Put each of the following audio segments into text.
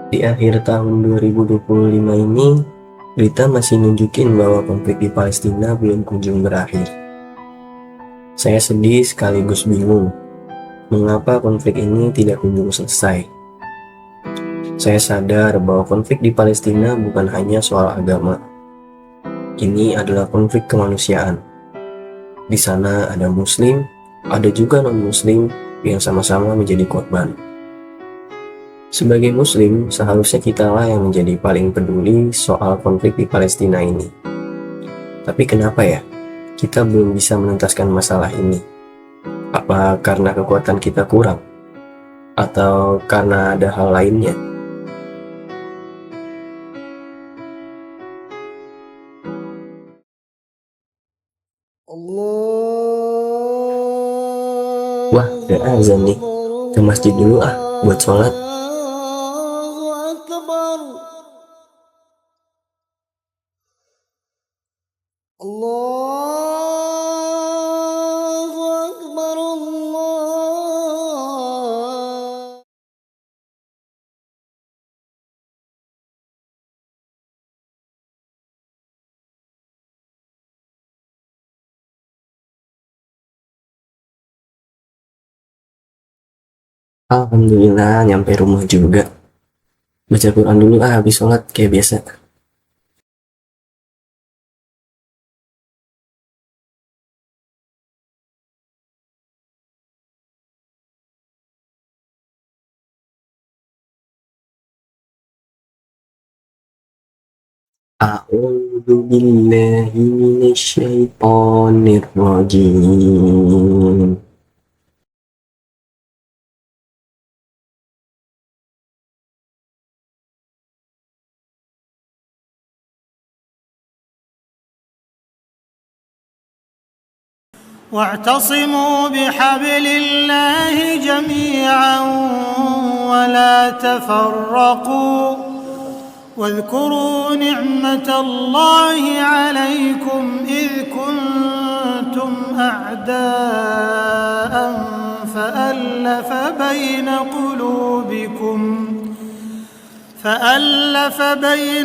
Di akhir tahun 2025 ini, berita masih nunjukin bahwa konflik di Palestina belum kunjung berakhir. Saya sedih sekaligus bingung, mengapa konflik ini tidak kunjung selesai. Saya sadar bahwa konflik di Palestina bukan hanya soal agama. Ini adalah konflik kemanusiaan. Di sana ada Muslim, ada juga non-Muslim yang sama-sama menjadi korban. Sebagai Muslim, seharusnya kitalah yang menjadi paling peduli soal konflik di Palestina ini. Tapi kenapa ya, kita belum bisa menuntaskan masalah ini? Apa karena kekuatan kita kurang? Atau karena ada hal lainnya? Wah, udah azan nih. Ke masjid dulu buat sholat. Alhamdulillah nyampe rumah juga. Baca Quran dulu habis sholat kayak biasa. A'udzu billahi minasyaitonir rajim. واعتصموا بحبل الله جميعا ولا تفرقوا واذكروا نعمة الله عليكم إذ كنتم أعداء فألف بين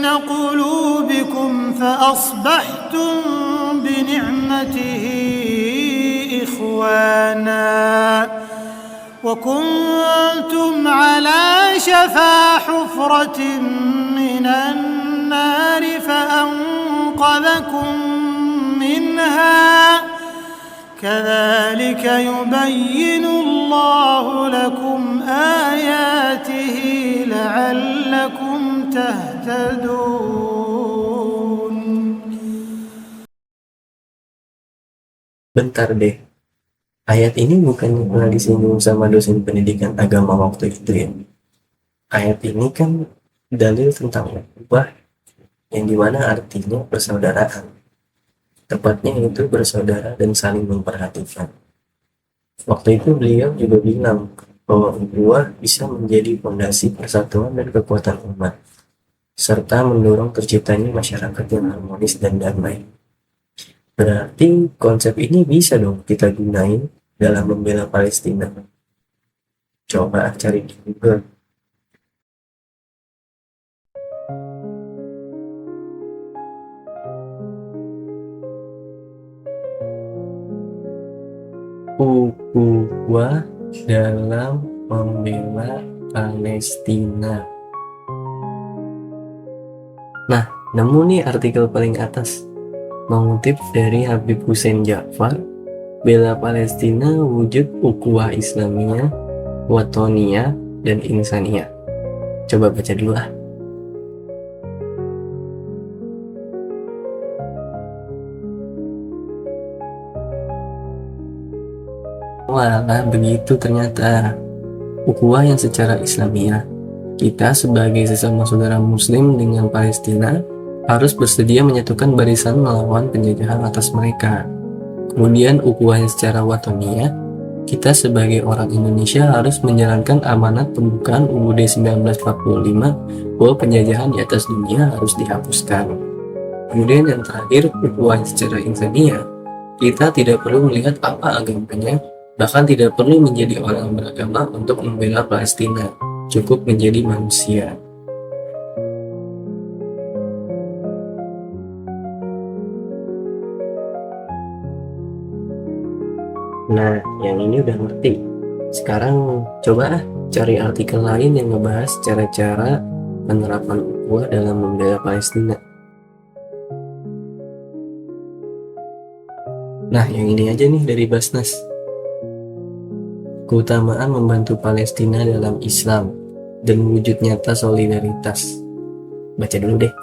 قلوبكم فأصبحتم بنعمته إخوانا وكنتم على شفا حفرة من النار فأنقذكم منها كذلك يبين الله لكم آياته لعلكم تهتدون. Bentar deh, ayat ini bukannya pernah disinggung sama dosen pendidikan agama waktu itu ya? Ayat ini kan dalil tentang ukhuwah, yang dimana artinya persaudaraan. Tepatnya itu bersaudara dan saling memperhatikan. Waktu itu beliau juga bilang bahwa ukhuwah bisa menjadi fondasi persatuan dan kekuatan umat, serta mendorong terciptanya masyarakat yang harmonis dan damai. Berarti konsep ini bisa dong kita gunain dalam membela Palestina. Coba cari di Google. Ukhuwah dalam membela Palestina. Nah, nemu nih artikel paling atas. Mengutip dari Habib Hussein Ja'far, bela Palestina wujud ukhuwah Islamiyah, Watoniyah, dan Insaniyah. Coba baca dulu Walah, begitu ternyata. Ukhuwah yang secara Islamiyah, kita sebagai sesama saudara Muslim dengan Palestina harus bersedia menyatukan barisan melawan penjajahan atas mereka. Kemudian ukhuwah yang secara watoniyah, kita sebagai orang Indonesia harus menjalankan amanat pembukaan UUD 1945 bahwa penjajahan di atas dunia harus dihapuskan. Kemudian yang terakhir, ukhuwah yang secara insaniyah, kita tidak perlu melihat apa agamanya, bahkan tidak perlu menjadi orang beragama untuk membela Palestina, cukup menjadi manusia. Nah, yang ini udah ngerti. Sekarang coba cari artikel lain yang ngebahas cara-cara penerapan ukhuwah dalam membela Palestina. Nah, yang ini aja nih dari Basnas. Keutamaan membantu Palestina dalam Islam dan wujud nyata solidaritas. Baca dulu deh.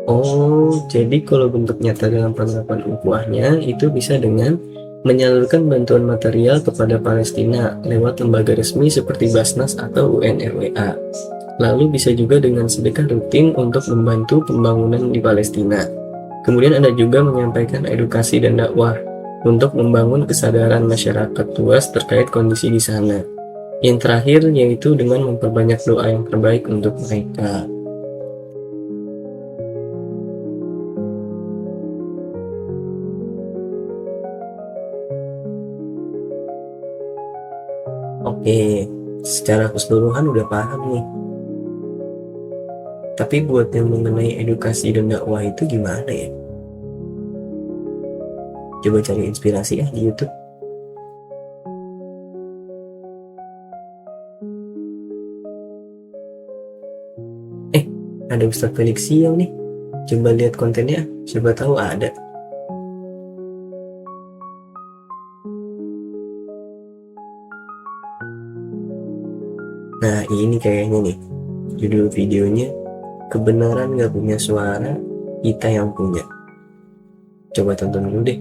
Oh, jadi kalau bentuk nyata dalam penerapan ukhuwahnya itu bisa dengan menyalurkan bantuan material kepada Palestina lewat lembaga resmi seperti Basnas atau UNRWA. Lalu bisa juga dengan sedekah rutin untuk membantu pembangunan di Palestina. Kemudian ada juga menyampaikan edukasi dan dakwah untuk membangun kesadaran masyarakat luas terkait kondisi di sana. Yang terakhir yaitu dengan memperbanyak doa yang terbaik untuk mereka. Oke, secara keseluruhan udah paham nih. Tapi buat yang mengenai edukasi dan dakwah itu gimana ya? Coba cari inspirasi ya di YouTube. Ada Ustadz Felix Siang nih. Coba lihat kontennya, siapa tahu ada. Nah, ini kayaknya nih. Judul videonya, kebenaran gak punya suara, kita yang punya. Coba tonton dulu deh.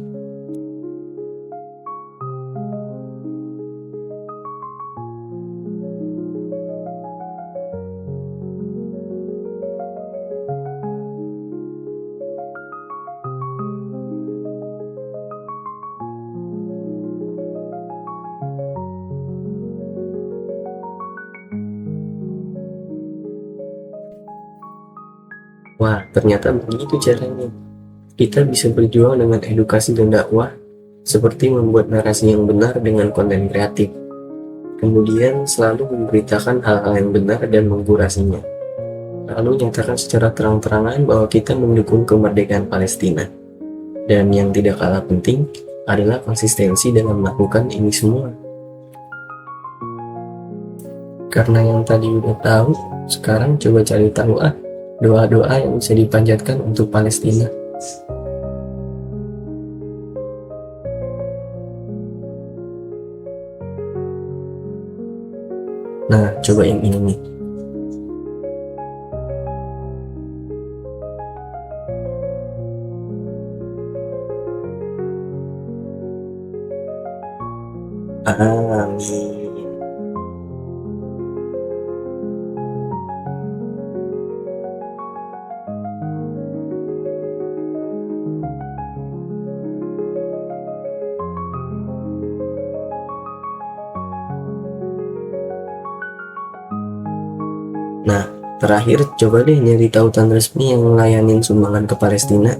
Wah, ternyata begitu caranya. Kita bisa berjuang dengan edukasi dan dakwah, seperti membuat narasi yang benar dengan konten kreatif. Kemudian selalu memberitakan hal-hal yang benar dan mengkurasinya. Lalu nyatakan secara terang-terangan bahwa kita mendukung kemerdekaan Palestina. Dan yang tidak kalah penting adalah konsistensi dalam melakukan ini semua. Karena yang tadi udah tahu, sekarang coba cari tahu doa-doa yang bisa dipanjatkan untuk Palestina. Nah, coba yang ini nih. Amin. Nah, terakhir coba deh nyari tautan resmi yang ngelayanin sumbangan ke Palestina.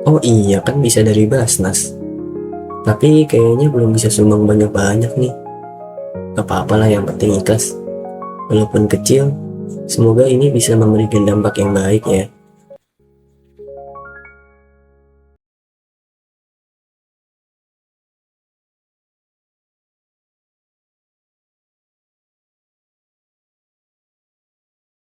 Oh iya, kan bisa dari Basnas. Tapi kayaknya belum bisa sumbang banyak-banyak nih. Gak apa-apa lah, yang penting ikhlas. Walaupun kecil, semoga ini bisa memberikan dampak yang baik ya.